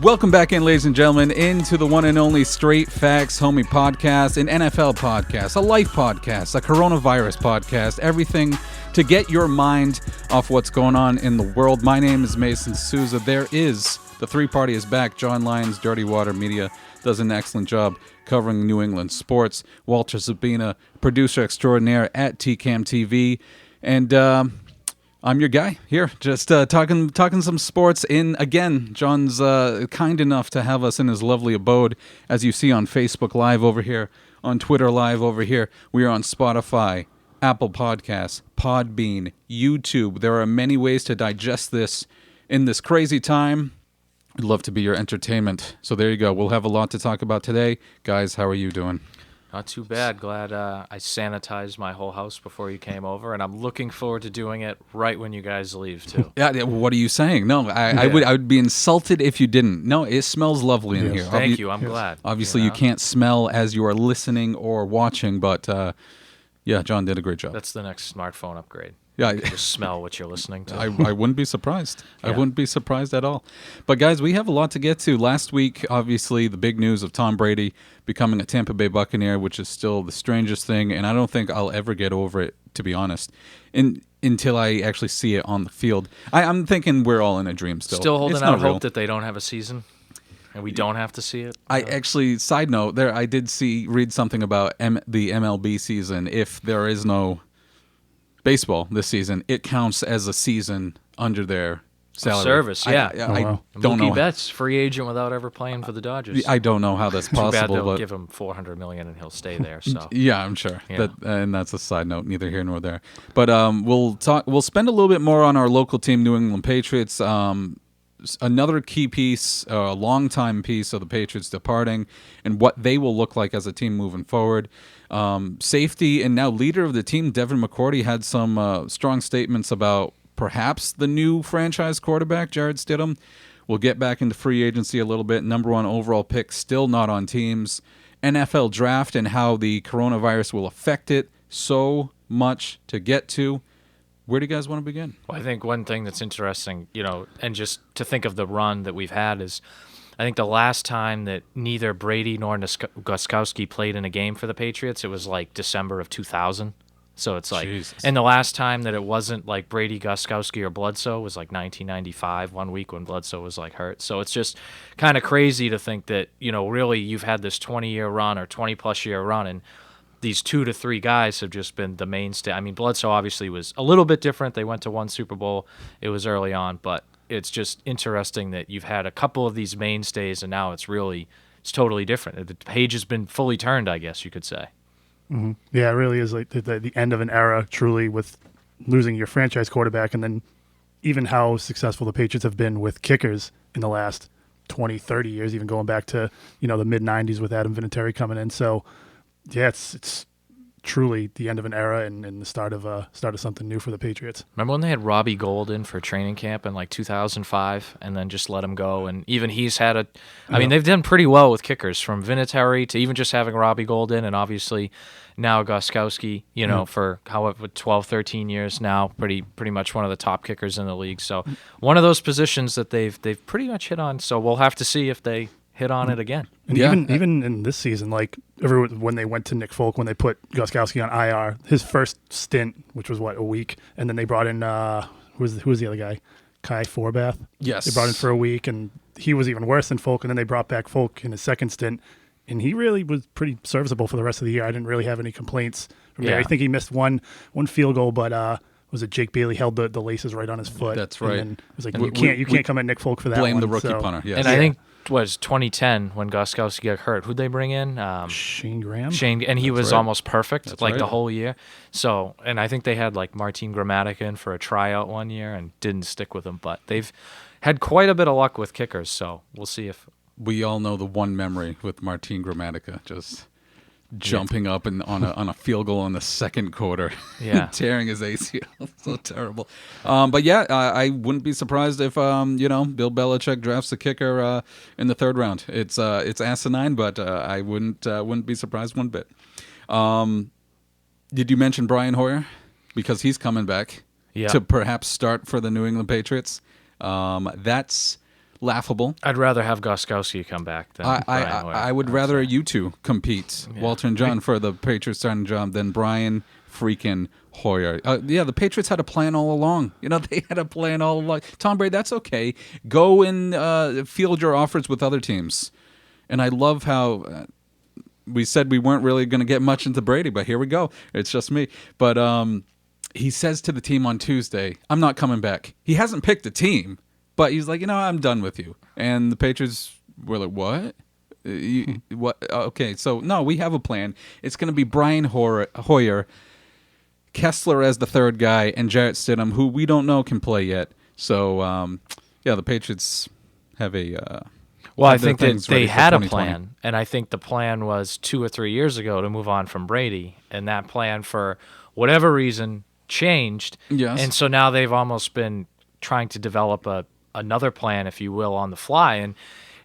Welcome back in, ladies and gentlemen, into the one and only Straight Facts Homie podcast, an NFL podcast, a life podcast, a coronavirus podcast, everything to get your mind off what's going on in the world. My name is Mason Souza. The Three Party is back. John Lyons, Dirty Water Media, does an excellent job covering New England sports. Walter Zabina, producer extraordinaire at TCAM TV. And I'm your guy here, just talking some sports. Again, John's kind enough to have us in his lovely abode, as you see on Facebook Live over here, on Twitter Live over here. We are on Spotify, Apple Podcasts, Podbean, YouTube. There are many ways to digest this in this crazy time. I'd love to be your entertainment. So there you go. We'll have a lot to talk about today. Guys, how are you doing? Not too bad. Glad I sanitized my whole house before you came over, and I'm looking forward to doing it right when you guys leave, too. Yeah, what are you saying? No, I would be insulted if you didn't. No, it smells lovely in here. Thank you. I'm glad. Obviously, you can't smell as you are listening or watching, but yeah, John did a great job. That's the next smartphone upgrade. Yeah, you can just smell what you're listening to. I wouldn't be surprised. Yeah. I wouldn't be surprised at all. But guys, we have a lot to get to. Last week, obviously, the big news of Tom Brady becoming a Tampa Bay Buccaneer, which is still the strangest thing, and I don't think I'll ever get over it, to be honest, until I actually see it on the field. I'm thinking we're all in a dream still. Still holding out hope that they don't have a season, and we don't have to see it. I actually, side note, I did read something about the MLB season. If there is no baseball this season, it counts as a season under their salary. Service, yeah. I don't know. Mookie Betts, free agent without ever playing for the Dodgers. I don't know how that's possible. Too bad they'll but give him $400 million and he'll stay there. So yeah, I'm sure. Yeah. And that's a side note, neither here nor there. But we'll spend a little bit more on our local team, New England Patriots. Another key piece, a long-time piece of the Patriots departing, and what they will look like as a team moving forward. Safety and now leader of the team, Devin McCourty, had some strong statements about perhaps the new franchise quarterback, Jarrett Stidham. We'll get back into free agency a little bit. Number one overall pick, still not on teams. NFL draft and how the coronavirus will affect it. So much to get to. Where do you guys want to begin? Well, I think one thing that's interesting, and just to think of the run that we've had is, I think the last time that neither Brady nor Gostkowski played in a game for the Patriots, it was like December of 2000. So it's like, Jesus. And the last time that it wasn't like Brady, Gostkowski, or Bledsoe was like 1995, 1 week when Bledsoe was like hurt. So it's just kind of crazy to think that, really you've had this 20-year run or 20-plus year run, and these 2 to 3 guys have just been the mainstay. I mean, Bledsoe obviously was a little bit different. They went to one Super Bowl. It was early on, but it's just interesting that you've had a couple of these mainstays, and now it's totally different. The page has been fully turned, I guess you could say. Mm-hmm. Yeah, it really is like the end of an era, truly, with losing your franchise quarterback, and then even how successful the Patriots have been with kickers in the last 20, 30 years, even going back to the mid-'90s with Adam Vinatieri coming in. So yeah, it's truly the end of an era and the start of something new for the Patriots. Remember when they had Robbie Gould in for training camp in like 2005 and then just let him go? And even he's had they've done pretty well with kickers, from Vinatieri to even just having Robbie Gould in, and obviously now Gostkowski, for 12, 13 years now, pretty much one of the top kickers in the league. So one of those positions that they've pretty much hit on. So we'll have to see if they hit on it again. And even in this season, like when they went to Nick Folk, when they put Gostkowski on IR, his first stint, which was a week, and then they brought in who was the other guy, Kai Forbath. Yes, they brought in for a week, and he was even worse than Folk. And then they brought back Folk in his second stint, and he really was pretty serviceable for the rest of the year. I didn't really have any complaints from there. I think he missed one field goal, but was it Jake Bailey held the laces right on his foot? That's right. And it was like, you can't come at Nick Folk for that. Blame one, the rookie punter. Yes. And I think was 2010 when Gostkowski got hurt. Who'd they bring in? Shane Graham. And he was almost perfect the whole year. So, and I think they had like Martin Gramatica in for a tryout one year and didn't stick with him. But they've had quite a bit of luck with kickers. So we'll see if we all know the one memory with Martin Gramatica just jumping up and on a field goal in the second quarter, tearing his ACL. So terrible. But yeah, I wouldn't be surprised if Bill Belichick drafts a kicker in the third round. It's asinine, but I wouldn't be surprised one bit. Did you mention Brian Hoyer? Because he's coming back to perhaps start for the New England Patriots. That's laughable. I'd rather have Gostkowski come back than Brian Hoyer. I would rather you two compete, Walter and John, for the Patriots starting job than Brian freaking Hoyer. Yeah, the Patriots had a plan all along. They had a plan all along. Tom Brady, that's okay. Go and field your offers with other teams. And I love how we said we weren't really going to get much into Brady, but here we go. It's just me. But he says to the team on Tuesday, I'm not coming back. He hasn't picked a team, but he's like, I'm done with you. And the Patriots were like, what? What? Okay, so no, we have a plan. It's going to be Brian Hoyer, Kessler as the third guy, and Jarrett Stidham, who we don't know can play yet. So, the Patriots have a... Well, I think that they had a plan, and I think the plan was 2 or 3 years ago to move on from Brady, and that plan, for whatever reason, changed. Yes. And so now they've almost been trying to develop another plan, if you will, on the fly, and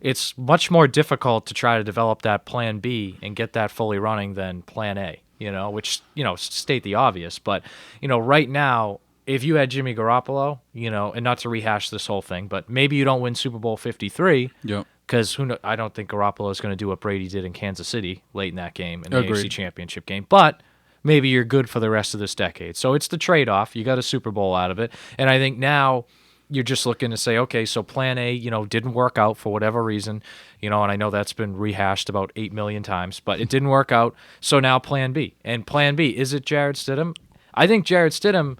it's much more difficult to try to develop that plan B and get that fully running than plan A, which, state the obvious. But, right now, if you had Jimmy Garoppolo, and not to rehash this whole thing, but maybe you don't win Super Bowl 53. Yep. Because I don't think Garoppolo is going to do what Brady did in Kansas City late in that game, in the Agreed. AFC Championship game. But maybe you're good for the rest of this decade. So it's the trade-off. You got a Super Bowl out of it. And I think now you're just looking to say, okay, so plan A, didn't work out for whatever reason. And I know that's been rehashed about 8 million times, but it didn't work out. So now plan B. And plan B, is it Jarrett Stidham? I think Jarrett Stidham,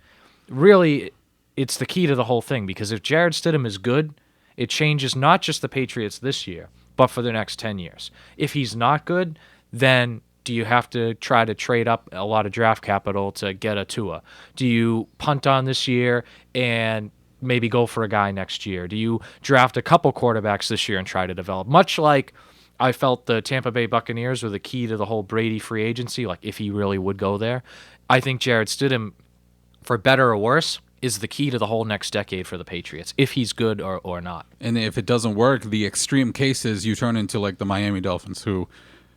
really, it's the key to the whole thing. Because if Jarrett Stidham is good, it changes not just the Patriots this year, but for the next 10 years. If he's not good, then do you have to try to trade up a lot of draft capital to get a Tua? Do you punt on this year and maybe go for a guy next year? Do you draft a couple quarterbacks this year and try to develop? Much like I felt the Tampa Bay Buccaneers were the key to the whole Brady free agency, like if he really would go there. I think Jarrett Stidham, for better or worse, is the key to the whole next decade for the Patriots, if he's good or not. And if it doesn't work, the extreme cases, you turn into like the Miami Dolphins, who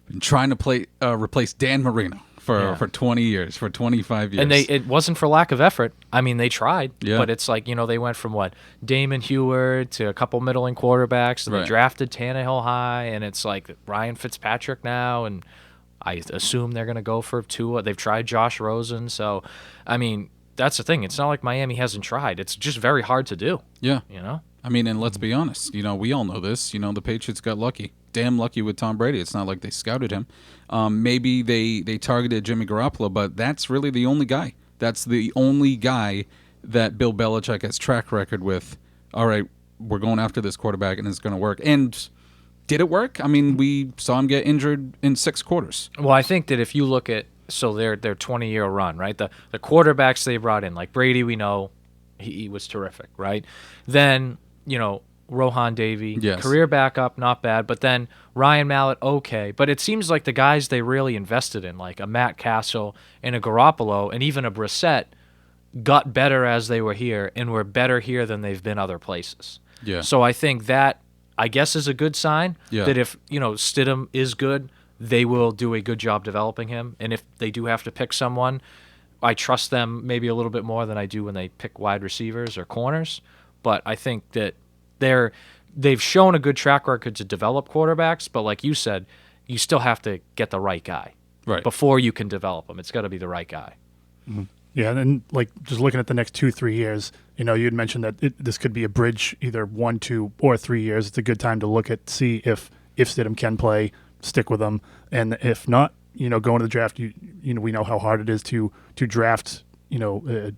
been trying to replace Dan Marino for 20 years, for 25 years. And it wasn't for lack of effort. I mean, they tried, Yeah. but it's like, they went from Damon Heward to a couple middling quarterbacks, and Right. they drafted Tannehill high, and it's like Ryan Fitzpatrick now, and I assume they're going to go for Tua. They've tried Josh Rosen, so, I mean, that's the thing. It's not like Miami hasn't tried. It's just very hard to do. Yeah. I mean, and let's be honest. We all know this. The Patriots got lucky. Damn lucky with Tom Brady. It's not like they scouted him. Maybe they targeted Jimmy Garoppolo, but that's really the only guy. That's the only guy that Bill Belichick has track record with. All right, we're going after this quarterback, and it's going to work. And did it work? I mean, we saw him get injured in 6 quarters. Well, I think that if you look at their 20-year run, right? The quarterbacks they brought in, like Brady, we know he was terrific, right? Then, Rohan Davey, Yes. career backup, not bad. But then Ryan Mallett, okay. But it seems like the guys they really invested in, like a Matt Castle and a Garoppolo and even a Brissett, got better as they were here and were better here than they've been other places. Yeah. So I think that, I guess, is a good sign Yeah. that if, Stidham is good, they will do a good job developing him. And if they do have to pick someone, I trust them maybe a little bit more than I do when they pick wide receivers or corners. But I think that they've shown a good track record to develop quarterbacks. But like you said, you still have to get the right guy Right. before you can develop them. It's got to be the right guy. Mm-hmm. Yeah, and like just looking at the next 2-3 years, you had mentioned that this could be a bridge, either 1, 2, or 3 years. It's a good time to look at, see if Stidham can play, stick with them, and if not, going to the draft, we know how hard it is to draft, a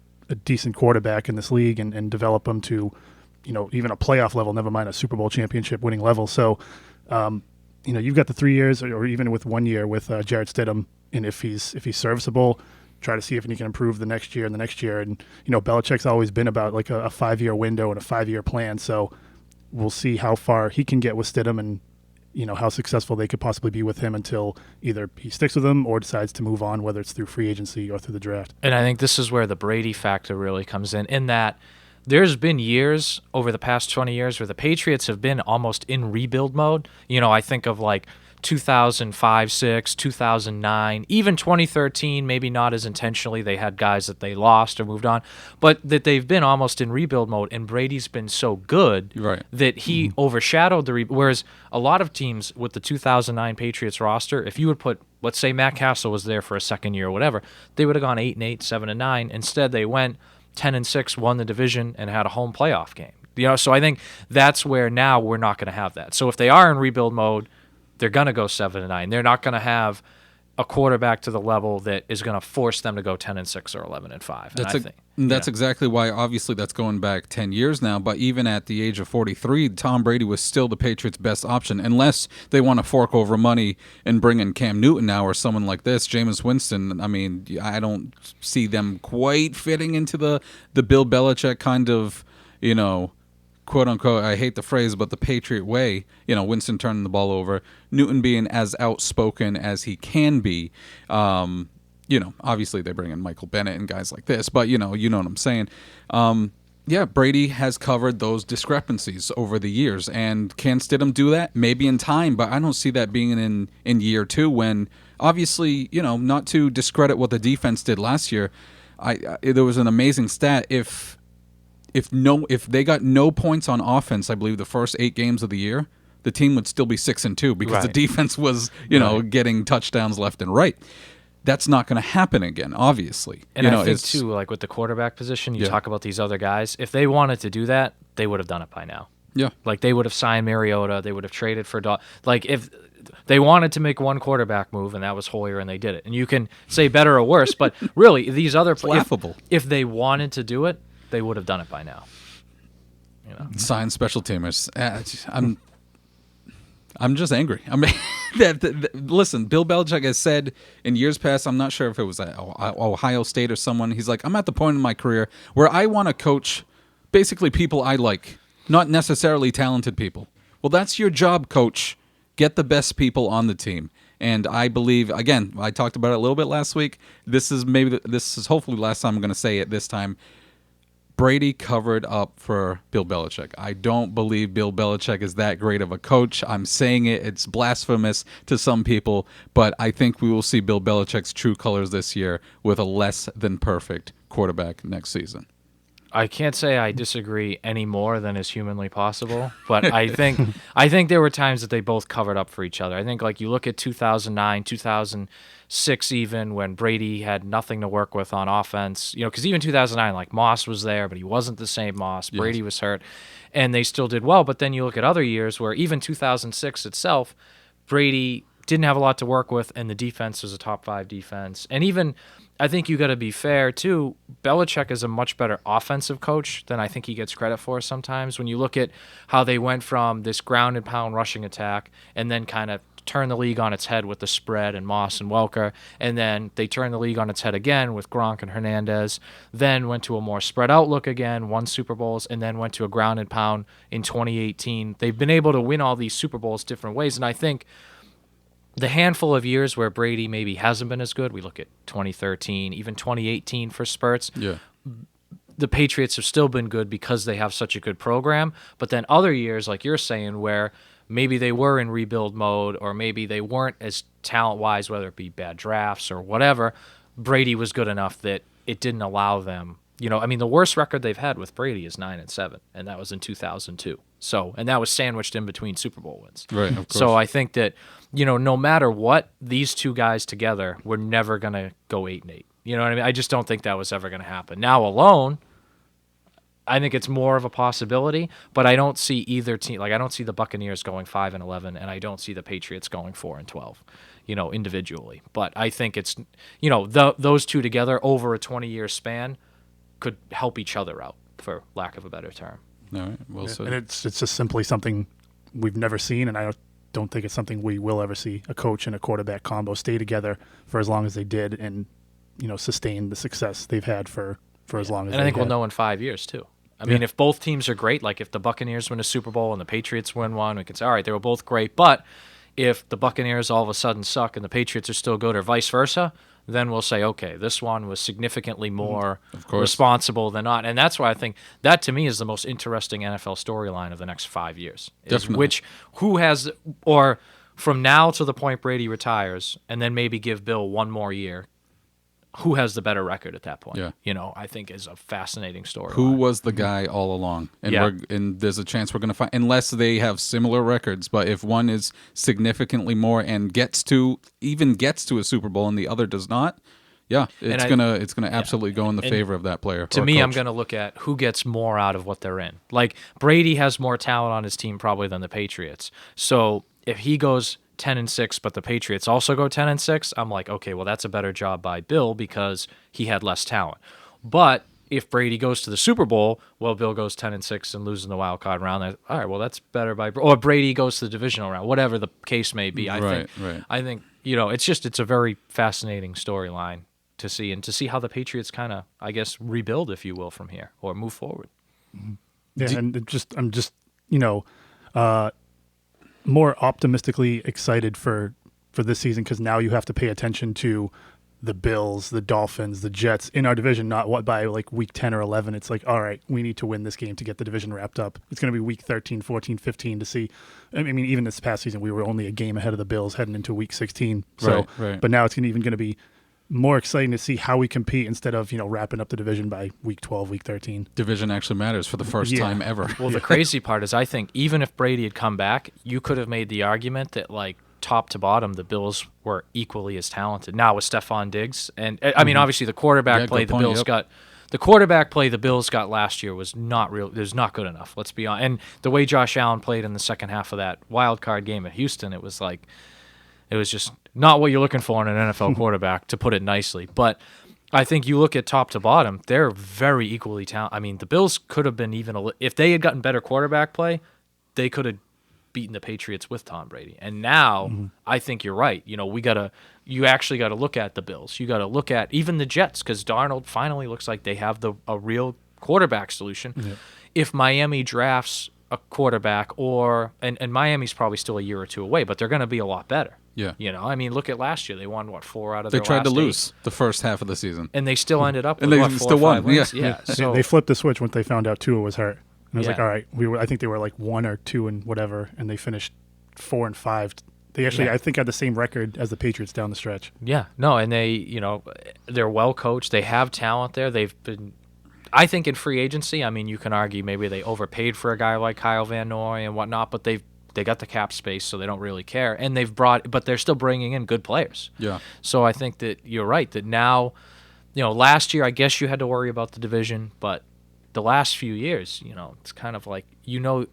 decent quarterback in this league and develop them to, even a playoff level, never mind a Super Bowl championship winning level. So, you've got the 3 years, or even with 1 year with Jarrett Stidham, and if he's serviceable, try to see if he can improve the next year and the next year. And, Belichick's always been about like a 5-year window and a 5-year plan. So we'll see how far he can get with Stidham and, how successful they could possibly be with him until either he sticks with them or decides to move on, whether it's through free agency or through the draft. And I think this is where the Brady factor really comes in that there's been years over the past 20 years where the Patriots have been almost in rebuild mode. I think of like 2005, 6, 2009, even 2013, maybe not as intentionally. They had guys that they lost or moved on, but that they've been almost in rebuild mode, and Brady's been so good that he overshadowed the whereas a lot of teams with the 2009 Patriots roster, if you would put, let's say Matt Castle was there for a second year or whatever, they would have gone 8-8, 7-9. Instead, they went 10-6, won the division, and had a home playoff game. So I think that's where now we're not going to have that. So if they are in rebuild mode, they're going to go 7-9. They're not going to have a quarterback to the level that is going to force them to go 10-6 or 11-5. That's exactly why. Obviously, that's going back 10 years now. But even at the age of 43, Tom Brady was still the Patriots' best option, unless they want to fork over money and bring in Cam Newton now or someone like this, Jameis Winston. I mean, I don't see them quite fitting into the Bill Belichick kind of, quote unquote, I hate the phrase, but the Patriot way, Winston turning the ball over, Newton being as outspoken as he can be. Obviously they bring in Michael Bennett and guys like this, but you know what I'm saying. Brady has covered those discrepancies over the years, and can Stidham do that? Maybe in time, but I don't see that being in year 2 when, obviously, not to discredit what the defense did last year, there was an amazing stat. If they got no points on offense, I believe the first 8 games of the year, the team would still be 6-2 because the defense was, getting touchdowns left and right. That's not going to happen again, obviously. And I think too, like with the quarterback position, you talk about these other guys. If they wanted to do that, they would have done it by now. Yeah, like they would have signed Mariota, they would have traded for like if they wanted to make one quarterback move, and that was Hoyer, and they did it. And you can say better or worse, but really these other players, if they wanted to do it, they would have done it by now. Sign special teamers. I'm just angry. Listen, Bill Belichick has said in years past, I'm not sure if it was at Ohio State or someone, he's like, I'm at the point in my career where I want to coach basically people I like, not necessarily talented people. Well, that's your job, coach. Get the best people on the team. And I believe, again, I talked about it a little bit last week. This is hopefully the last time I'm going to say it this time. Brady covered up for Bill Belichick. I don't believe Bill Belichick is that great of a coach. I'm saying it. It's blasphemous to some people, but I think we will see Bill Belichick's true colors this year with a less than perfect quarterback next season. I can't say I disagree any more than is humanly possible, but I think there were times that they both covered up for each other. I think like you look at 2009, 2006 even, when Brady had nothing to work with on offense, because even 2009, like Moss was there, but he wasn't the same Moss. Brady was hurt, and they still did well. But then you look at other years where even 2006 itself, Brady didn't have a lot to work with, and the defense was a top 5 defense. And even, I think you got to be fair too, Belichick is a much better offensive coach than I think he gets credit for sometimes. When you look at how they went from this ground and pound rushing attack and then kind of turned the league on its head with the spread and Moss and Welker, and then they turned the league on its head again with Gronk and Hernandez, then went to a more spread out look again, won Super Bowls, and then went to a ground and pound in 2018. They've been able to win all these Super Bowls different ways, and I think the handful of years where Brady maybe hasn't been as good, we look at 2013, even 2018 for spurts. Yeah. The Patriots have still been good because they have such a good program. But then other years, like you're saying, where maybe they were in rebuild mode or maybe they weren't as talent-wise, whether it be bad drafts or whatever, Brady was good enough that it didn't allow them. The worst record they've had with Brady is 9-7, and that was in 2002. And that was sandwiched in between Super Bowl wins. Right, of course. So I think that, no matter what, these two guys together were never going to go 8-8. You know what I mean? I just don't think that was ever going to happen. Now alone, I think it's more of a possibility, but I don't see either team. Like I don't see the Buccaneers going 5-11, and I don't see the Patriots going 4-12. Individually. But I think it's, those two together over a 20-year span could help each other out, for lack of a better term. All right, well said. And it's just simply something we've never seen, and I don't think it's something we will ever see. A coach and a quarterback combo stay together for as long as they did, and sustain the success they've had for as long as. And I think we'll know in 5 years too. I mean, if both teams are great, like if the Buccaneers win a Super Bowl and the Patriots win one, we can say, all right, they were both great, but If the Buccaneers all of a sudden suck and the Patriots are still good, or vice versa, then we'll say, okay, this one was significantly more responsible than not. And that's why I think that, to me, is the most interesting NFL storyline of the next 5 years. Is who has, or from now to the point Brady retires, and then maybe give Bill one more year, who has the better record at that point? Yeah. I think is a fascinating story. Who was the guy all along? And and there's a chance we're going to find, unless they have similar records, but if one is significantly more and gets to a Super Bowl and the other does not, it's gonna absolutely go in the favor of that player. To me, I'm going to look at who gets more out of what they're in. Like, Brady has more talent on his team probably than the Patriots. So if he goes 10-6, but the Patriots also go 10-6, I'm like, okay, well, that's a better job by Bill because he had less talent. But if Brady goes to the Super Bowl, well, Bill goes 10-6 and loses in the wild card round. All right, well, that's better by, or Brady goes to the divisional round, whatever the case may be. I think it's a very fascinating storyline to see, and to see how the Patriots kind of, I guess, rebuild, if you will, from here or move forward. Yeah, I'm just more optimistically excited for this season, because now you have to pay attention to the Bills, the Dolphins, the Jets in our division, not what by like week 10 or 11. It's like, all right, we need to win this game to get the division wrapped up. It's going to be week 13, 14, 15 to see. I mean, even this past season, we were only a game ahead of the Bills heading into week 16. So, right. But now it's even going to be more exciting to see how we compete instead of, wrapping up the division by week 12, week 13. Division actually matters for the first time ever. Well, the crazy part is, I think even if Brady had come back, you could have made the argument that, like, top to bottom, the Bills were equally as talented. Now with Stephon Diggs, and I mean, obviously the quarterback play the Bills got, the quarterback play the Bills got last year was not real. It was not good enough. Let's be honest. And the way Josh Allen played in the second half of that wild card game at Houston, it was just not what you're looking for in an NFL quarterback, to put it nicely. But I think you look at top to bottom, they're very equally talented. I mean, the Bills could have been even if they had gotten better quarterback play, they could have beaten the Patriots with Tom Brady. And now I think you're right. You actually got to look at the Bills. You got to look at even the Jets, because Darnold finally looks like they have a real quarterback solution. Yeah. If Miami drafts a quarterback, and Miami's probably still a year or two away, but they're going to be a lot better. Yeah. I mean, look at last year. They won, 4 out of their last 8? They tried to lose 8. the first half of the season. And they still ended up with, and they 4 still or 5 won. wins. Yeah. So they flipped the switch when they found out Tua was hurt. And I was like, all right, I think they were like 1 or 2 and whatever, and they finished 4 and 5. They actually, I think, had the same record as the Patriots down the stretch. Yeah. No, and they, they're well coached. They have talent there. They've been, I think, in free agency, I mean, you can argue maybe they overpaid for a guy like Kyle Van Noy and whatnot, but they got the cap space, so they don't really care. And but they're still bringing in good players. Yeah. So I think that you're right, that now, last year, I guess you had to worry about the division, but the last few years, it's kind of like,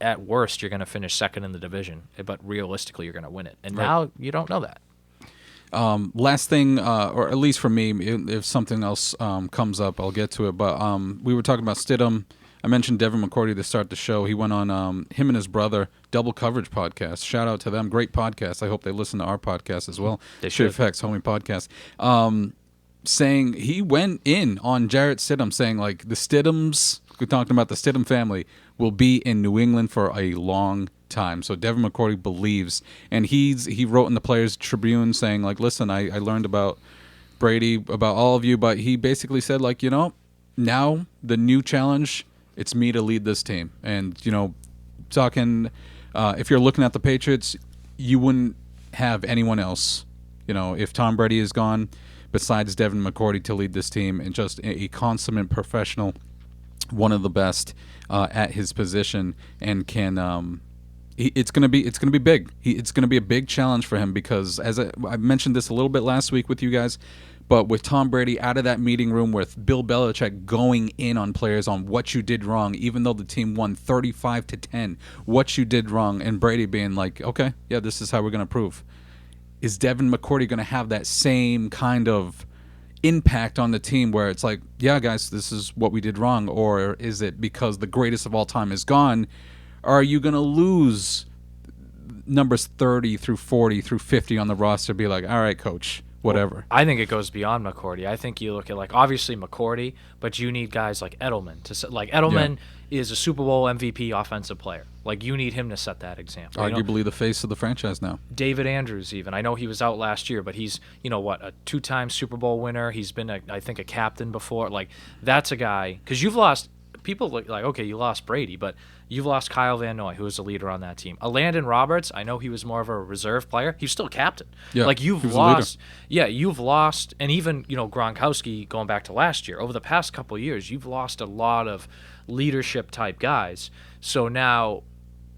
at worst, you're going to finish second in the division, but realistically, you're going to win it. And now you don't know that. Last thing, or at least for me, if something else comes up, I'll get to it. But we were talking about Stidham. I mentioned Devin McCourty to start the show. He went on him and his brother Double Coverage podcast. Shout out to them. Great podcast. I hope they listen to our podcast as well. They should. Effects, homie podcast. Saying he went in on Jarrett Stidham, saying like the Stidhams, we're talking about the Stidham family, will be in New England for a long time. So Devin McCourty believes, and he wrote in the Players Tribune saying like, listen, I learned about Brady, about all of you, but he basically said like, now the new challenge, it's me to lead this team. And, talking, if you're looking at the Patriots, you wouldn't have anyone else, if Tom Brady is gone, besides Devin McCourty to lead this team, and just a consummate professional, one of the best at his position, and can it's gonna be big. It's gonna be a big challenge for him, because as I mentioned this a little bit last week with you guys, but with Tom Brady out of that meeting room, with Bill Belichick going in on players on what you did wrong, even though the team won 35-10, what you did wrong, and Brady being like, okay, yeah, this is how we're gonna prove. Is Devin McCourty going to have that same kind of impact on the team where it's like, yeah, guys, this is what we did wrong? Or is it because the greatest of all time is gone? Or are you going to lose numbers 30 through 40 through 50 on the roster, be like, all right, coach, whatever. I think it goes beyond McCourty. I think you look at, like, obviously McCourty, but you need guys like Edelman Edelman is a Super Bowl MVP offensive player. Like, you need him to set that example. Arguably the face of the franchise now. David Andrews, even. I know he was out last year, but he's, a 2-time Super Bowl winner. He's been, I think, a captain before. Like, that's a guy, because you've lost. People look like, okay, you lost Brady, but you've lost Kyle Van Noy, who was a leader on that team. Landon Roberts, I know he was more of a reserve player. He was still a captain. Yeah, like, you've lost. Yeah, you've lost. And even, Gronkowski, going back to last year, over the past couple of years, you've lost a lot of leadership type guys. So now,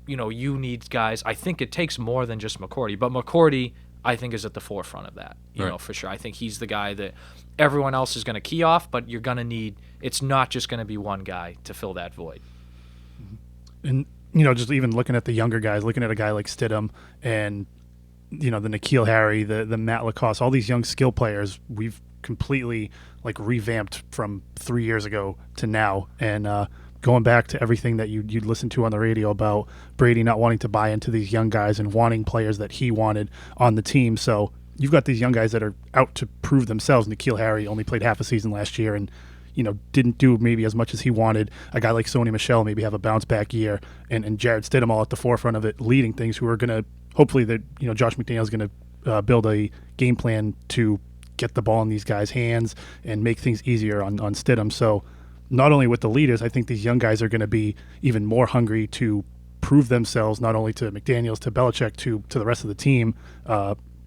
you need guys. I think it takes more than just McCourty, but McCourty, I think, is at the forefront of that, for sure. I think he's the guy that everyone else is going to key off, but you're going to need – it's not just going to be one guy to fill that void. And, just even looking at the younger guys, looking at a guy like Stidham and, the N'Keal Harry, the Matt Lacoste, all these young skill players, we've completely, revamped from 3 years ago to now. And going back to everything that you'd listen to on the radio about Brady not wanting to buy into these young guys and wanting players that he wanted on the team. So you've got these young guys that are out to prove themselves. N'Keal Harry only played half a season last year and, didn't do maybe as much as he wanted. A guy like Sony Michel maybe have a bounce back year, and Jared Stidham all at the forefront of it, leading things, who are going to, hopefully that, Josh McDaniels going to build a game plan to get the ball in these guys' hands and make things easier on Stidham. So not only with the leaders, I think these young guys are going to be even more hungry to prove themselves, not only to McDaniels, to Belichick, to the rest of the team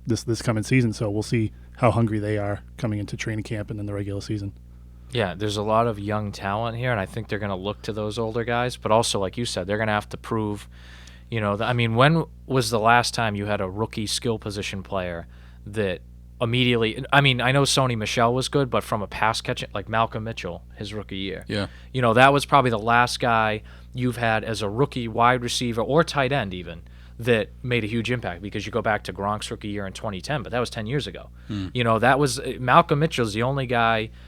this coming season. So we'll see how hungry they are coming into training camp and then the regular season. Yeah, there's a lot of young talent here, and I think they're going to look to those older guys. But also, like you said, they're going to have to prove, when was the last time you had a rookie skill position player that immediately – I know Sony Michel was good, but from a pass catching – like Malcolm Mitchell, his rookie year. Yeah. That was probably the last guy you've had as a rookie wide receiver or tight end even that made a huge impact, because you go back to Gronk's rookie year in 2010, but that was 10 years ago. That was – Malcolm Mitchell's the only guy –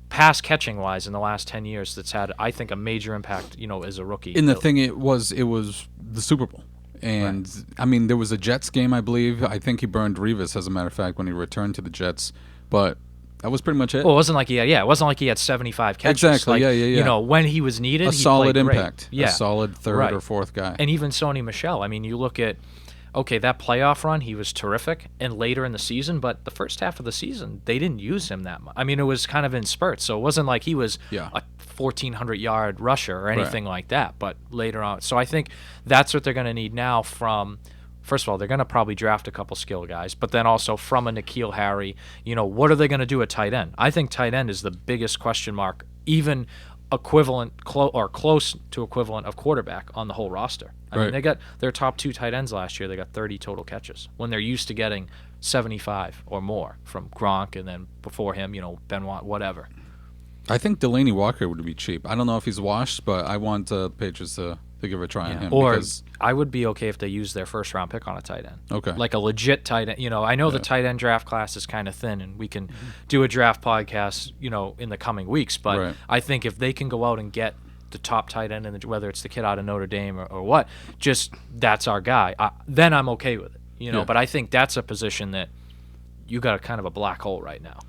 pass catching wise in the last 10 years that's had, I think, a major impact, as a rookie. And the thing, it was the Super Bowl. And right. There was a Jets game, I believe. I think he burned Revis, as a matter of fact, when he returned to the Jets. But that was pretty much it. Well, it wasn't like it wasn't like he had 75 catches. Exactly. Like, when he was needed, he solid played impact. Great. Yeah. A solid third or fourth guy. And even Sony Michel. You look at, okay, that playoff run, he was terrific, and later in the season, but the first half of the season, they didn't use him that much. It was kind of in spurts, so it wasn't like he was a 1,400-yard rusher or anything like that, but later on. So I think that's what they're going to need now from, first of all, they're going to probably draft a couple skill guys, but then also from a N'Keal Harry, what are they going to do at tight end? I think tight end is the biggest question mark, even equivalent or close to equivalent of quarterback on the whole roster. They got their top 2 tight ends last year. They got 30 total catches when they're used to getting 75 or more from Gronk, and then before him, Benoit, whatever. I think Delaney Walker would be cheap. I don't know if he's washed, but I want the Patriots to give a try on him. Or I would be okay if they used their first-round pick on a tight end. Okay. Like a legit tight end. I know the tight end draft class is kind of thin, and we can do a draft podcast, in the coming weeks. But I think if they can go out and get the top tight end, whether it's the kid out of Notre Dame or what, just that's our guy, then I'm okay with it. But I think that's a position that you got kind of a black hole right now.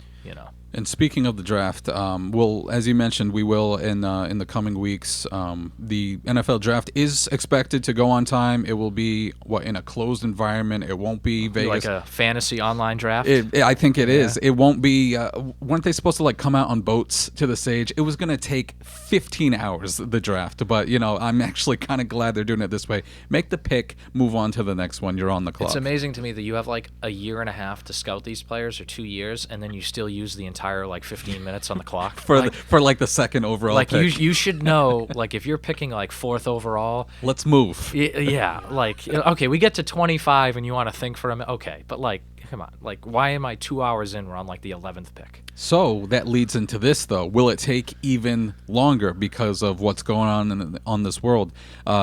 And speaking of the draft, we'll, as you mentioned, we will in the coming weeks. The NFL draft is expected to go on time. It will be in a closed environment. It won't be Vegas. Like a fantasy online draft. I think it is. It won't be. Weren't they supposed to come out on boats to the stage? It was going to take 15 hours, the draft. But I'm actually kind of glad they're doing it this way. Make the pick, move on to the next one. You're on the clock. It's amazing to me that you have a year and a half to scout these players, or 2 years, and then you still use the entire 15 minutes on the clock for the second overall pick. You should know, if you're picking 4th overall, let's move. Yeah, okay, we get to 25 and you want to think for a minute, okay, but come on, why am I 2 hours in? We're on the 11th pick. So that leads into this, though. Will it take even longer because of what's going on this world?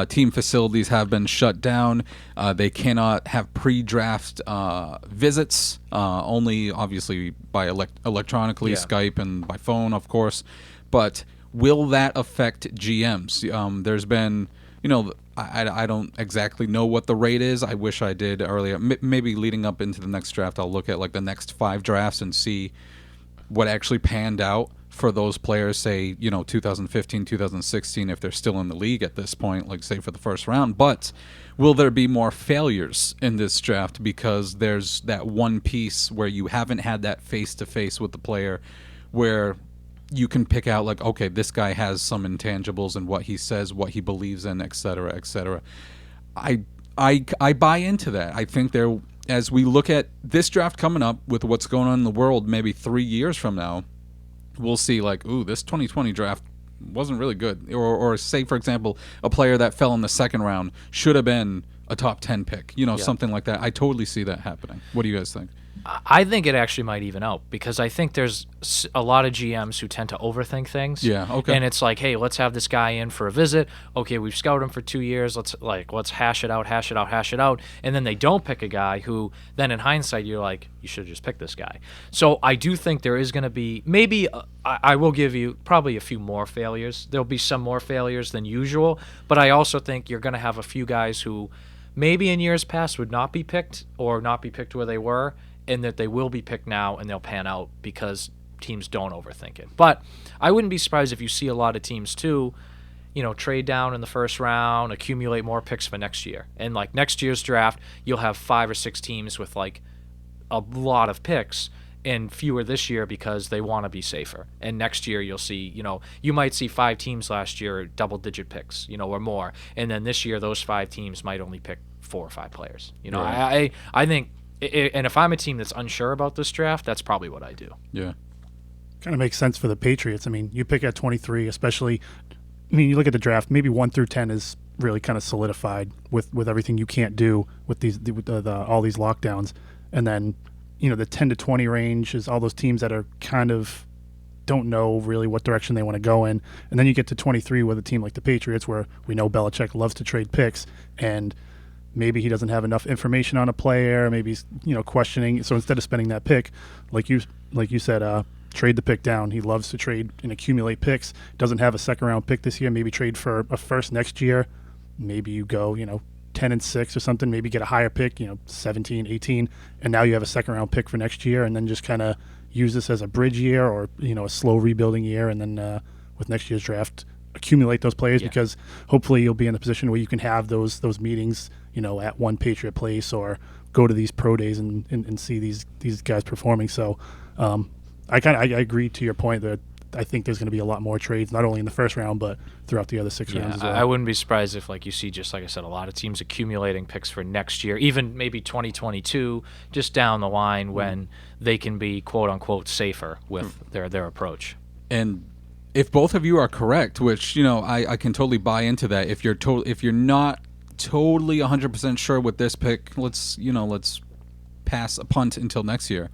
Team facilities have been shut down. They cannot have pre-draft visits, only obviously by electronically, Skype, and by phone, of course. But will that affect GMs? There's been, I don't exactly know what the rate is. I wish I did earlier. Maybe leading up into the next draft, I'll look at like the next 5 drafts and see what actually panned out for those players, say, 2015, 2016, if they're still in the league at this point, like say for the first round. But will there be more failures in this draft because there's that one piece where you haven't had that face-to-face with the player where you can pick out like, okay, this guy has some intangibles in what he says, what he believes in, et cetera, et cetera. I buy into that. I think there, as we look at this draft coming up with what's going on in the world, maybe 3 years from now, we'll see like, ooh, this 2020 draft wasn't really good. Or say, for example, a player that fell in the second round should have been a top 10 pick, something like that. I totally see that happening. What do you guys think? I think it actually might even out because I think there's a lot of GMs who tend to overthink things. Yeah, okay. And it's like, hey, let's have this guy in for a visit. Okay, we've scouted him for 2 years. Let's hash it out. And then they don't pick a guy who then in hindsight you're like, you should have just picked this guy. So I do think there is going to be maybe I will give you probably a few more failures. There'll be some more failures than usual, but I also think you're going to have a few guys who maybe in years past would not be picked or not be picked where they were, and that they will be picked now and they'll pan out because teams don't overthink it. But I wouldn't be surprised if you see a lot of teams too, trade down in the first round, accumulate more picks for next year. And like next year's draft, you'll have 5 or 6 teams with like a lot of picks and fewer this year because they want to be safer. And next year you'll see, you might see 5 teams last year double-digit picks, or more. And then this year those 5 teams might only pick 4 or 5 players. Right. I think, and if I'm a team that's unsure about this draft, that's probably what I do. Yeah. Kind of makes sense for the Patriots. I mean, you pick at 23, especially, you look at the draft, maybe 1 through 10 is really kind of solidified with everything you can't do with all these lockdowns. And then, the 10 to 20 range is all those teams that are kind of don't know really what direction they want to go in. And then you get to 23 with a team like the Patriots where we know Belichick loves to trade picks, and maybe he doesn't have enough information on a player. Maybe he's questioning. So instead of spending that pick, like you said, trade the pick down. He loves to trade and accumulate picks. Doesn't have a second round pick this year. Maybe trade for a first next year. Maybe you go 10 and 6 or something. Maybe get a higher pick, 17, 18, and now you have a second round pick for next year. And then just kind of use this as a bridge year or a slow rebuilding year. And then with next year's draft, accumulate those players because hopefully you'll be in a position where you can have those meetings. At one Patriot place or go to these pro days and see these guys performing. So I agree to your point that I think there's going to be a lot more trades, not only in the first round, but throughout the other 6 rounds as well. I wouldn't be surprised if you see, just like I said, a lot of teams accumulating picks for next year, even maybe 2022, just down the line when they can be quote unquote safer with their approach. And if both of you are correct, which, I can totally buy into that. If you're not totally 100% sure with this pick, let's pass a punt until next year.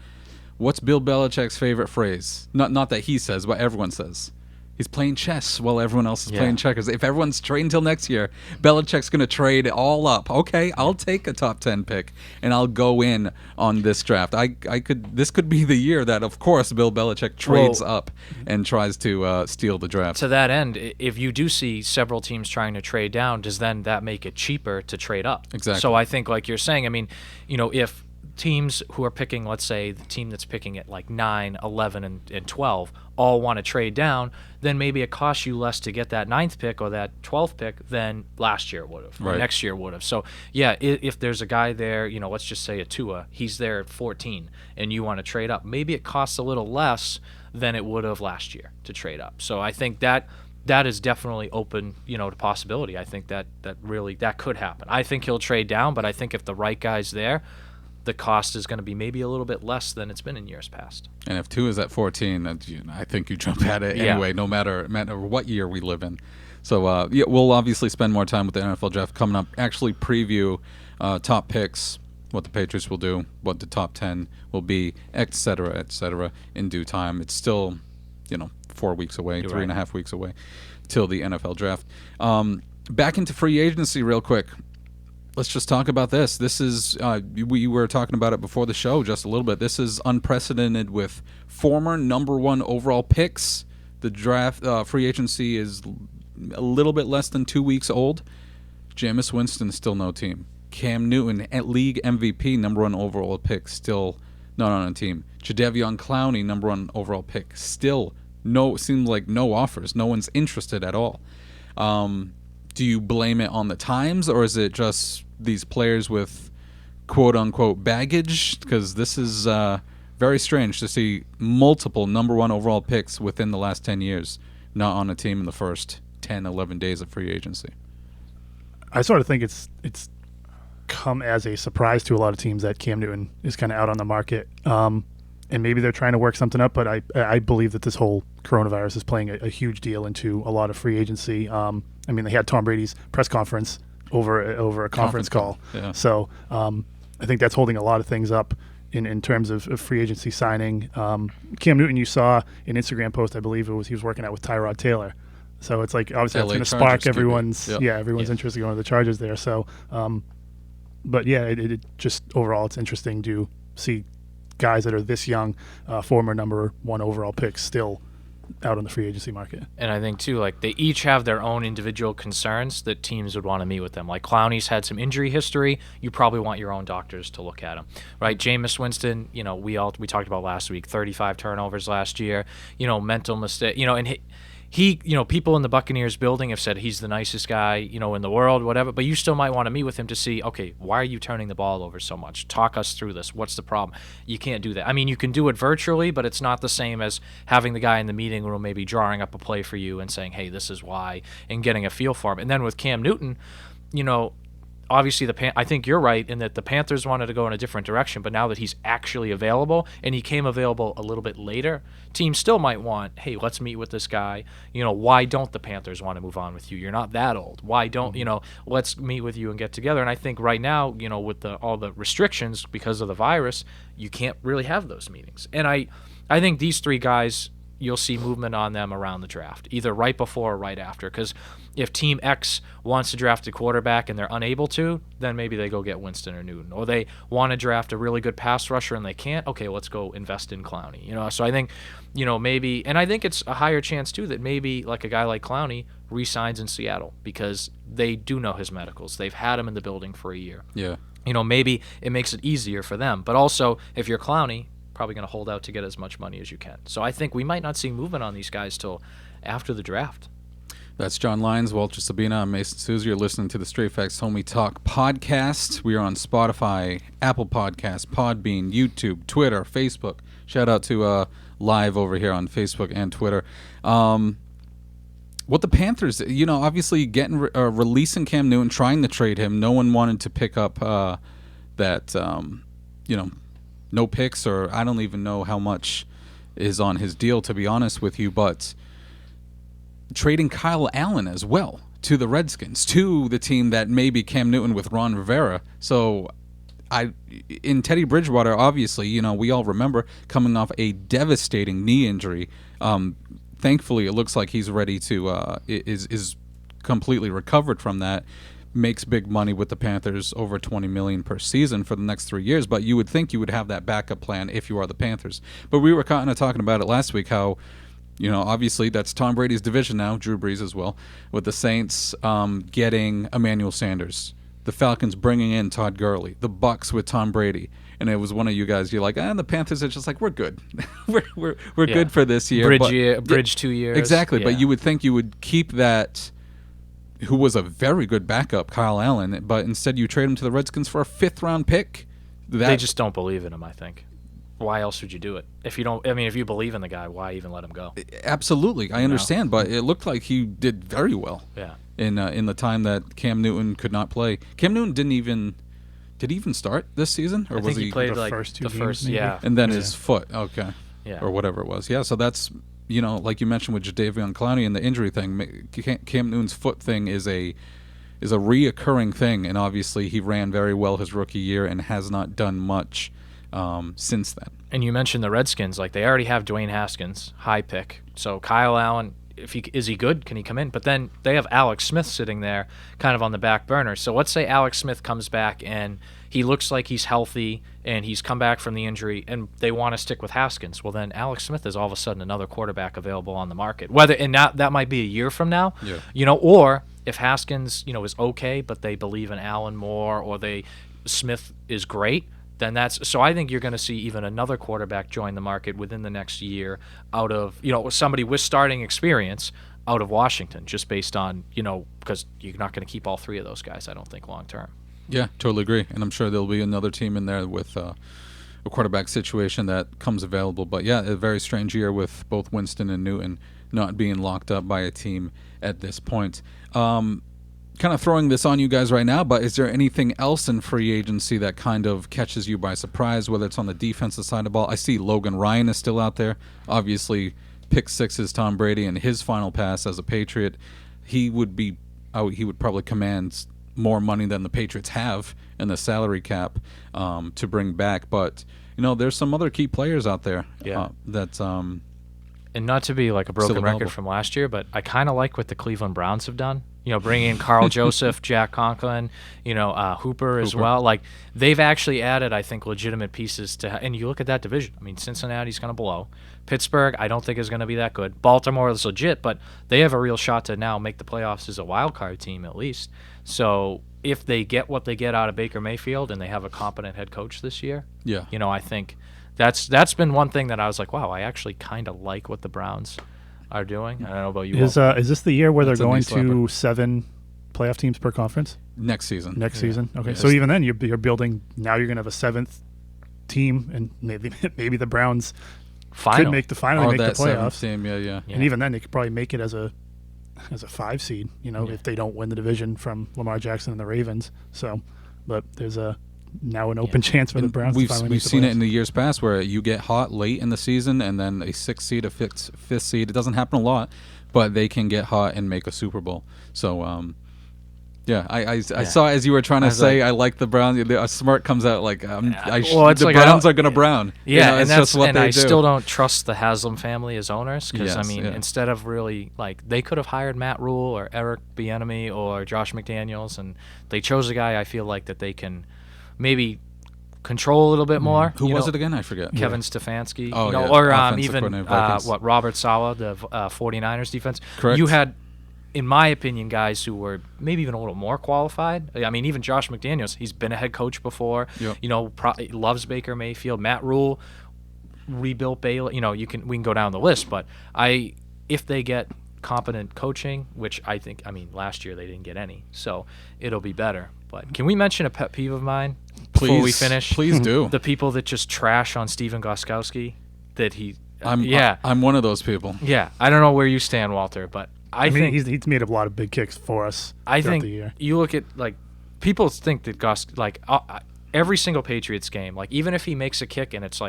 What's Bill Belichick's favorite phrase? Not that he says, but everyone says. He's playing chess while everyone else is playing checkers. If everyone's trading until next year, Belichick's going to trade it all up. Okay, I'll take a top 10 pick and I'll go in on this draft. This could be the year that, of course, Bill Belichick trades up and tries to steal the draft. To that end, if you do see several teams trying to trade down, does then that make it cheaper to trade up? Exactly. So I think, like you're saying, if teams who are picking, let's say the team that's picking at like 9, 11, and 12 all want to trade down, then maybe it costs you less to get that 9th pick or that 12th pick than last year would have, or next year would have. So, if there's a guy there, let's just say a Tua, he's there at 14, and you want to trade up, maybe it costs a little less than it would have last year to trade up. So I think that is definitely open, to possibility. I think that could happen. I think he'll trade down, but I think if the right guy's there, the cost is going to be maybe a little bit less than it's been in years past. And if 2 is at 14, I think you jump at it anyway, no matter what year we live in. So, we'll obviously spend more time with the NFL draft coming up, actually preview top picks, what the Patriots will do, what the top 10 will be, et cetera, in due time. It's still, 4 weeks away, 3.5 weeks away till the NFL draft. Back into free agency real quick. Let's just talk about this. This is, we were talking about it before the show just a little bit. This is unprecedented with former number 1 overall picks. The draft, free agency is a little bit less than 2 weeks old. Jameis Winston, still no team. Cam Newton, at league MVP, number 1 overall pick, still not on a team. Jadeveon Clowney, number 1 overall pick, still no. Seems like no offers. No one's interested at all. Do you blame it on the times, or is it just these players with quote unquote baggage? Because this is very strange to see multiple number 1 overall picks within the last 10 years not on a team in the first 10, 11 days of free agency. I sort of think it's come as a surprise to a lot of teams that Cam Newton is kind of out on the market. And maybe they're trying to work something up, but I believe that this whole coronavirus is playing a huge deal into a lot of free agency. I mean, they had Tom Brady's press conference over a conference call. Yeah. So I think that's holding a lot of things up in terms of free agency signing. Cam Newton, you saw an Instagram post, I believe he was working out with Tyrod Taylor. So it's like obviously that's going to spark everyone's interest in going to the Chargers there. So, but yeah, it just overall it's interesting to see guys that are this young, former number 1 overall picks, still out on the free agency market. And I think too, like they each have their own individual concerns that teams would want to meet with them. Like Clowney's had some injury history. You probably want your own doctors to look at him, right? Jameis Winston, we talked about last week, 35 turnovers last year, mental mistake, and he, people in the Buccaneers building have said he's the nicest guy, in the world, whatever, but you still might want to meet with him to see, okay, why are you turning the ball over so much? Talk us through this. What's the problem? You can't do that. I mean, you can do it virtually, but it's not the same as having the guy in the meeting room maybe drawing up a play for you and saying, hey, this is why, and getting a feel for him. And then with Cam Newton, obviously I think you're right in that the Panthers wanted to go in a different direction, but now that he's actually available and he came available a little bit later, teams still might want, hey, let's meet with this guy. Why don't the Panthers want to move on with you? You're not that old. Why don't, let's meet with you and get together. And I think right now, with all the restrictions because of the virus, you can't really have those meetings. And I think these 3 guys, you'll see movement on them around the draft, either right before or right after. Because if Team X wants to draft a quarterback and they're unable to, then maybe they go get Winston or Newton. Or they want to draft a really good pass rusher and they can't, okay, let's go invest in Clowney. So I think, maybe, and I think it's a higher chance too that maybe like a guy like Clowney re-signs in Seattle because they do know his medicals. They've had him in the building for a year. Yeah. Maybe it makes it easier for them. But also, if you're Clowney, probably going to hold out to get as much money as you can. So I think we might not see movement on these guys till after the draft. That's John Lyons, Walter Sabina. I'm Mason Souza. You're listening to the Straight Facts Homie Talk podcast. We are on Spotify, Apple Podcasts, Podbean, YouTube, Twitter, Facebook. Shout out to Live over here on Facebook and Twitter. What the Panthers, obviously releasing Cam Newton, trying to trade him. No one wanted to pick up that, no picks, or I don't even know how much is on his deal, to be honest with you, but trading Kyle Allen as well to the Redskins, to the team that maybe Cam Newton with Ron Rivera. So in Teddy Bridgewater, obviously, we all remember coming off a devastating knee injury. Thankfully, it looks like he's ready to is completely recovered from that. Makes big money with the Panthers, over $20 million per season for the next 3 years. But you would think you would have that backup plan if you are the Panthers. But we were kind of talking about it last week, how obviously that's Tom Brady's division now, Drew Brees as well, with the Saints getting Emmanuel Sanders, the Falcons bringing in Todd Gurley, the Bucs with Tom Brady. And it was one of you guys, you're like, the Panthers are just like, we're good. we're good for this year. Bridge 2 years. Exactly, yeah. But you would think you would keep that, who was a very good backup, Kyle Allen, but instead you trade him to the Redskins for a 5th-round pick. They just don't believe in him, I think. Why else would you do it? If you believe in the guy, why even let him go? Absolutely, I understand, but it looked like he did very well. Yeah. In the time that Cam Newton could not play. Cam Newton did he even start this season, or I think was he played the like first 2 the games, first, maybe? yeah, and then his foot, okay, yeah, or whatever it was, yeah. So that's like you mentioned with Jadeveon Clowney and the injury thing. Cam Newton's foot thing is a reoccurring thing, and obviously he ran very well his rookie year and has not done much since then. And you mentioned the Redskins, like they already have Dwayne Haskins, high pick. So Kyle Allen, is he good? Can he come in? But then they have Alex Smith sitting there kind of on the back burner. So let's say Alex Smith comes back and he looks like he's healthy and he's come back from the injury and they want to stick with Haskins. Well, then Alex Smith is all of a sudden another quarterback available on the market. And that might be a year from now, or if Haskins, is okay, but they believe in Allen more, or Smith is great, then so I think you're going to see even another quarterback join the market within the next year out of, somebody with starting experience out of Washington, just based on, because you're not going to keep all three of those guys, I don't think, long term. Yeah, totally agree. And I'm sure there'll be another team in there with a quarterback situation that comes available. But yeah, a very strange year with both Winston and Newton not being locked up by a team at this point. Kind of throwing this on you guys right now, but is there anything else in free agency that kind of catches you by surprise, whether it's on the defensive side of the ball? I see Logan Ryan is still out there. Obviously, pick 6 is Tom Brady, and his final pass as a Patriot, he would probably command more money than the Patriots have in the salary cap to bring back. But, there's some other key players out there that and not to be like a broken record from last year, but I kind of like what the Cleveland Browns have done. Bringing in Carl Joseph, Jack Conklin, Hooper as well. Like, they've actually added, I think, legitimate pieces and you look at that division. I mean, Cincinnati's going to blow. Pittsburgh, I don't think is going to be that good. Baltimore is legit, but they have a real shot to now make the playoffs as a wild card team at least. So if they get what they get out of Baker Mayfield and they have a competent head coach this year, I think that's been one thing that I was like, wow, I actually kind of like what the Browns are doing. I don't know about you. Is this the year where they're going to 7 playoff teams per conference? Next season. Okay. So even then, you're building. Now you're going to have a 7th team, and maybe the Browns could make the playoffs. Team, yeah. And even then, they could probably make it as a 5 seed. If they don't win the division from Lamar Jackson and the Ravens. So, but there's now an open chance for the Browns to finally make the playoffs. We've seen it in the years past where you get hot late in the season and then a 6th seed, a 5th seed. It doesn't happen a lot, but they can get hot and make a Super Bowl. So, I saw as you were trying to say, I like the Browns. A smart comes out like, the Browns are going to Brown. Yeah, it's just what they do. Still don't trust the Haslam family as owners because, instead of really, they could have hired Matt Rule or Eric Bieniemy or Josh McDaniels, and they chose a guy I feel like that they can maybe control a little bit more. Who was it again? I forget. Kevin Stefanski. Or even Robert Saleh, the 49ers defense. Correct. You had, in my opinion, guys who were maybe even a little more qualified. I mean, even Josh McDaniels, he's been a head coach before. Yep. Loves Baker Mayfield. Matt Rule rebuilt Baylor. We can go down the list, but if they get competent coaching, which I think, last year they didn't get any, so it'll be better. But can we mention a pet peeve of mine before we finish? Please do. The people that just trash on Stephen Gostkowski. I'm one of those people. Yeah, I don't know where you stand, Walter, but I think he's made a lot of big kicks for us. I think the year. You look at people think that every single Patriots game, even if he makes a kick and it's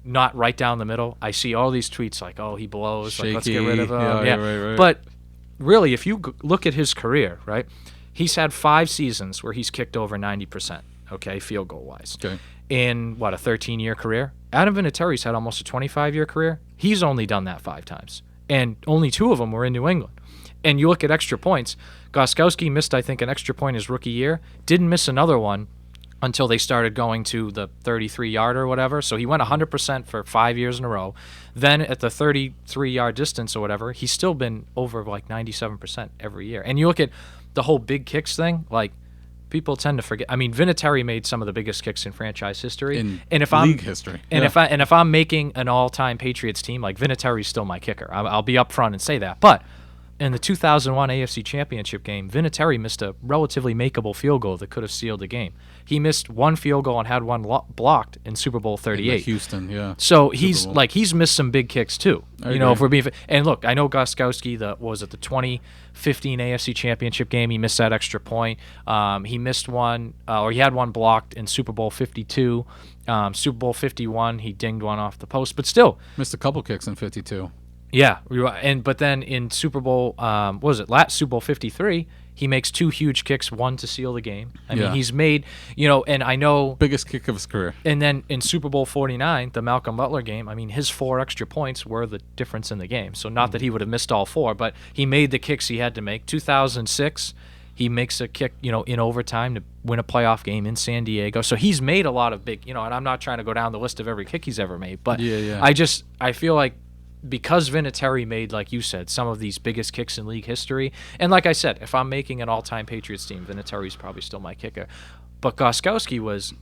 not right down the middle, I see all these tweets oh, he blows, shaky. Let's get rid of him. Yeah. Right. But really, if you look at his career, right? He's had 5 seasons where he's kicked over 90%, field goal wise. Okay. In a 13-year career? Adam Vinatieri's had almost a 25-year career. He's only done that 5 times. And only 2 of them were in New England. And you look at extra points. Gostkowski missed, I think, an extra point his rookie year. Didn't miss another one until they started going to the 33-yard or whatever. So he went 100% for 5 years in a row. Then at the 33-yard distance or whatever, he's still been over 97% every year. And you look at the whole big kicks thing, people tend to forget. Vinatieri made some of the biggest kicks in franchise history, league history. And if I'm making an all-time Patriots team, Vinatieri's still my kicker. I'll be upfront and say that. But in the 2001 AFC Championship game, Vinatieri missed a relatively makeable field goal that could have sealed the game. He missed one field goal and had one blocked in Super Bowl 38. Houston, yeah. So he's missed some big kicks too. If we're being and look, I know Gostkowski, the 2015 AFC Championship game, he missed that extra point. He missed one, or he had one blocked in Super Bowl 52. Super Bowl 51, he dinged one off the post, but still missed a couple kicks in 52. Yeah, but then in Super Bowl, Super Bowl 53, he makes 2 huge kicks, one to seal the game. He's made, and I know biggest kick of his career. And then in Super Bowl 49, the Malcolm Butler game, his 4 extra points were the difference in the game. So not that he would have missed all 4, but he made the kicks he had to make. 2006, he makes a kick, in overtime to win a playoff game in San Diego. So he's made a lot of big, and I'm not trying to go down the list of every kick he's ever made, but I feel like because Vinatieri made, like you said, some of these biggest kicks in league history, and like I said, if I'm making an all-time Patriots team, Vinatieri's probably still my kicker. But Gostkowski was,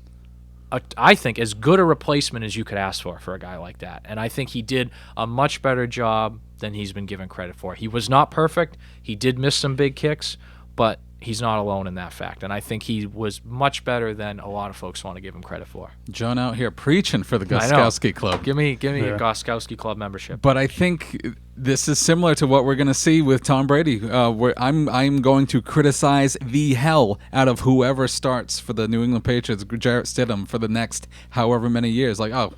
I think, as good a replacement as you could ask for a guy like that. And I think he did a much better job than he's been given credit for. He was not perfect. He did miss some big kicks, but he's not alone in that fact. And I think he was much better than a lot of folks want to give him credit for. John out here preaching for the Gostkowski Club. Give me a Gostkowski Club membership. But I think this is similar to what we're going to see with Tom Brady. Where I'm going to criticize the hell out of whoever starts for the New England Patriots, Jarrett Stidham, for the next however many years. Like, oh,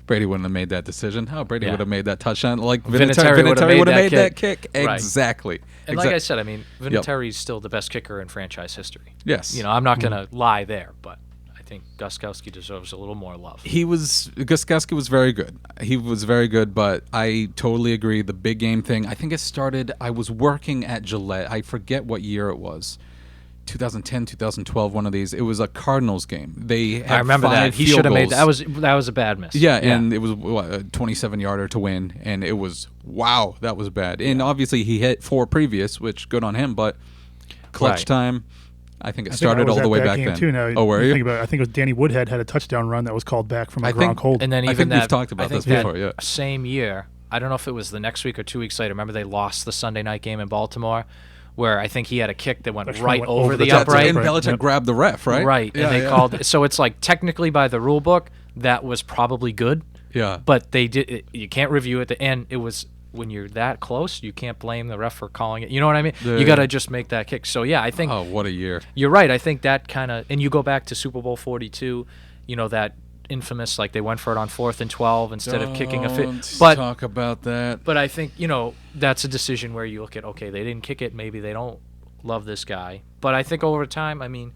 Brady wouldn't have made that decision. Oh, Brady would have made that touchdown. Like Vinatieri would have made that kick. Right. Exactly. And like I said, I mean, Vinatieri's still the best kicker in franchise history. Yes. You know, I'm not going to lie there, but I think Gostkowski deserves a little more love. Gostkowski was very good. He was very good, but I totally agree. The big game thing, I think it started, I was working at Gillette. I forget what year it was. 2010, 2012, one of these. It was a Cardinals game. They had I remember 5 that. He field should have made goals. that was a bad miss. Yeah, and it was a 27-yarder to win, and it was, wow, that was bad. And obviously he hit 4 previous, which good on him, but clutch time, I think it started all the way back then. Too, now. Oh, were you? I think it was Danny Woodhead had a touchdown run that was called back from a Gronk hold. And then I think we've talked about this before, yeah. Same year, I don't know if it was the next week or 2 weeks later, remember they lost the Sunday night game in Baltimore, where I think he had a kick that went over the upright. And Belichick grabbed the ref, right? Right, and they called it. So it's like technically by the rule book, that was probably good. Yeah. But they did. You can't review it. And it was when you're that close, you can't blame the ref for calling it. You know what I mean? You got to just make that kick. So yeah, I think. Oh, what a year! You're right. I think that kind of, and you go back to Super Bowl 42. You know that infamous, like they went for it on 4th and 12 instead of kicking a fit. But talk about that. But I think that's a decision where you look at, okay, they didn't kick it. Maybe they don't love this guy. But I think over time, I mean,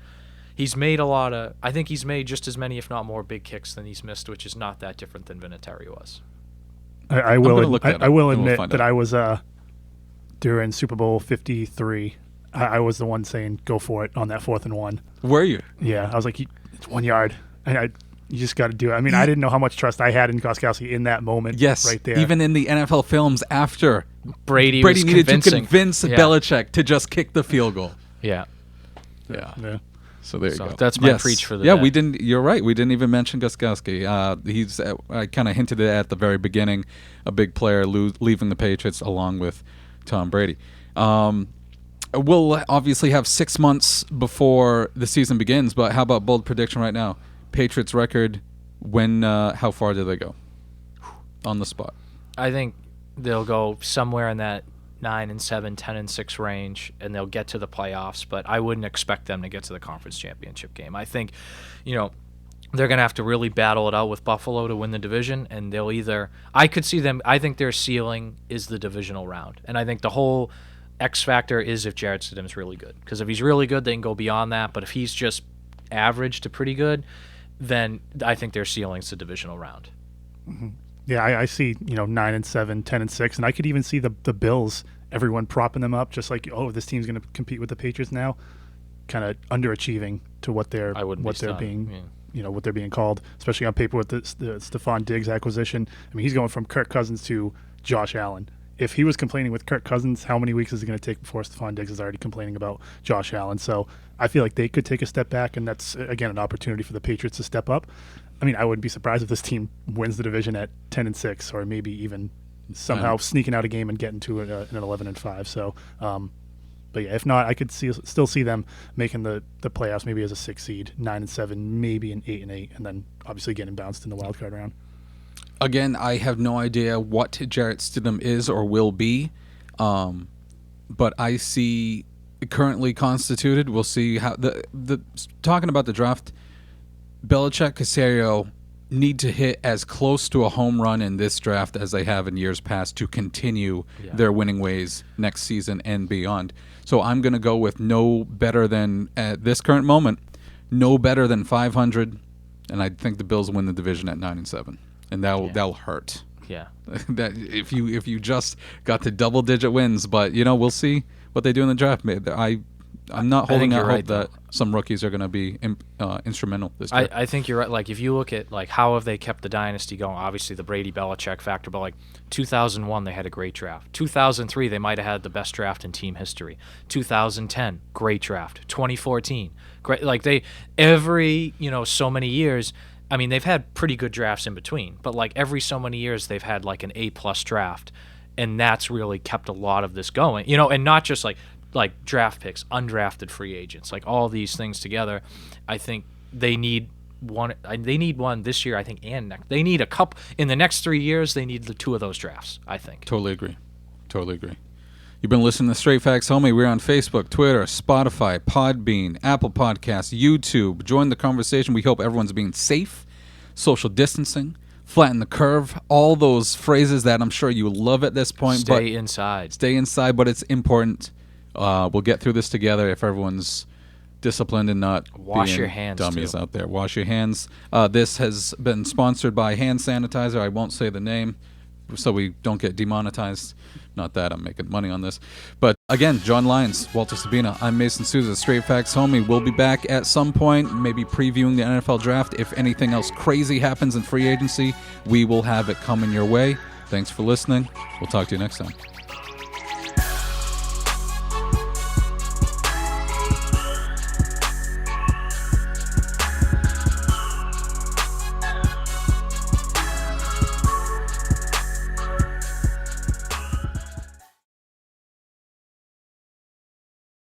he's made I think he's made just as many, if not more, big kicks than he's missed, which is not that different than Vinatieri was. I will admit that I was during Super Bowl 53. I was the one saying go for it on that 4th and 1. Were you? Yeah, I was like, it's 1 yard, and you just got to do it. I mean, I didn't know how much trust I had in Gostkowski in that moment. Yes, right there. Even in the NFL films after Brady needed to convince Belichick to just kick the field goal. Yeah. So there you go. That's my preach for the day. Yeah, we didn't. You're right. We didn't even mention Gostkowski. He's. I kind of hinted it at the very beginning. A big player leaving the Patriots along with Tom Brady. We'll obviously have 6 months before the season begins. But how about bold prediction right now? Patriots record. When? How far do they go? On the spot. I think they'll go somewhere in that 9-7, 10-6 range, and they'll get to the playoffs. But I wouldn't expect them to get to the conference championship game. I think, they're going to have to really battle it out with Buffalo to win the division, and they'll either. I could see them. I think their ceiling is the divisional round, and I think the whole X factor is if Jarrett Stidham's really good. Because if he's really good, they can go beyond that. But if he's just average to pretty good, then I think their ceiling's the divisional round. Mm-hmm. Yeah, I see, 9-7, 10-6, and I could even see the Bills, everyone propping them up, just like, this team's going to compete with the Patriots now, kind of underachieving to what they're being called, especially on paper with the Stephon Diggs acquisition. I mean, he's going from Kirk Cousins to Josh Allen. If he was complaining with Kirk Cousins, how many weeks is it going to take before Stephon Diggs is already complaining about Josh Allen? So I feel like they could take a step back, and that's, again, an opportunity for the Patriots to step up. I mean, I wouldn't be surprised if this team wins the division at 10-6, or maybe even somehow sneaking out a game and getting to an 11-5. So, but yeah, if not, I could still see them making the playoffs, maybe as a 6 seed, 9-7, maybe an 8-8, and then obviously getting bounced in the wild card round. Again, I have no idea what Jarrett Stidham is or will be, but I see currently constituted. We'll see how the talking about the draft. Belichick, Caserio need to hit as close to a home run in this draft as they have in years past to continue their winning ways next season and beyond. So I'm going to go with no better than, at this current moment, no better than 500, and I think the Bills win the division at 9-7, and that'll hurt. Yeah. That if you just got to double-digit wins, but we'll see what they do in the draft. I'm not holding out hope right, that some rookies are going to be instrumental this year. I think you're right. Like, if you look at, like, how have they kept the dynasty going? Obviously, the Brady-Belichick factor, but, like, 2001, they had a great draft. 2003, they might have had the best draft in team history. 2010, great draft. 2014, great. Like, every, so many years, I mean, they've had pretty good drafts in between, but, like, every so many years, they've had, like, an A-plus draft, and that's really kept a lot of this going. And not just, like draft picks, undrafted free agents, like all these things together. I think they need one. They need one this year, I think, and next. They need a couple in the next 3 years. They need the two of those drafts, I think. Totally agree. You've been listening to Straight Facts, homie. We're on Facebook, Twitter, Spotify, Podbean, Apple Podcasts, YouTube. Join the conversation. We hope everyone's being safe, social distancing, flatten the curve, all those phrases that I'm sure you love at this point. Stay inside, but it's important. We'll get through this together if everyone's disciplined and not wash being your hands dummies too. out there. Wash your hands. This has been sponsored by hand sanitizer. I won't say the name so we don't get demonetized. Not that I'm making money on this. But again, John Lyons, Walter Sabina, I'm Mason Souza, Straight Facts homie. We'll be back at some point, maybe previewing the NFL draft. If anything else crazy happens in free agency, we will have it coming your way. Thanks for listening. We'll talk to you next time.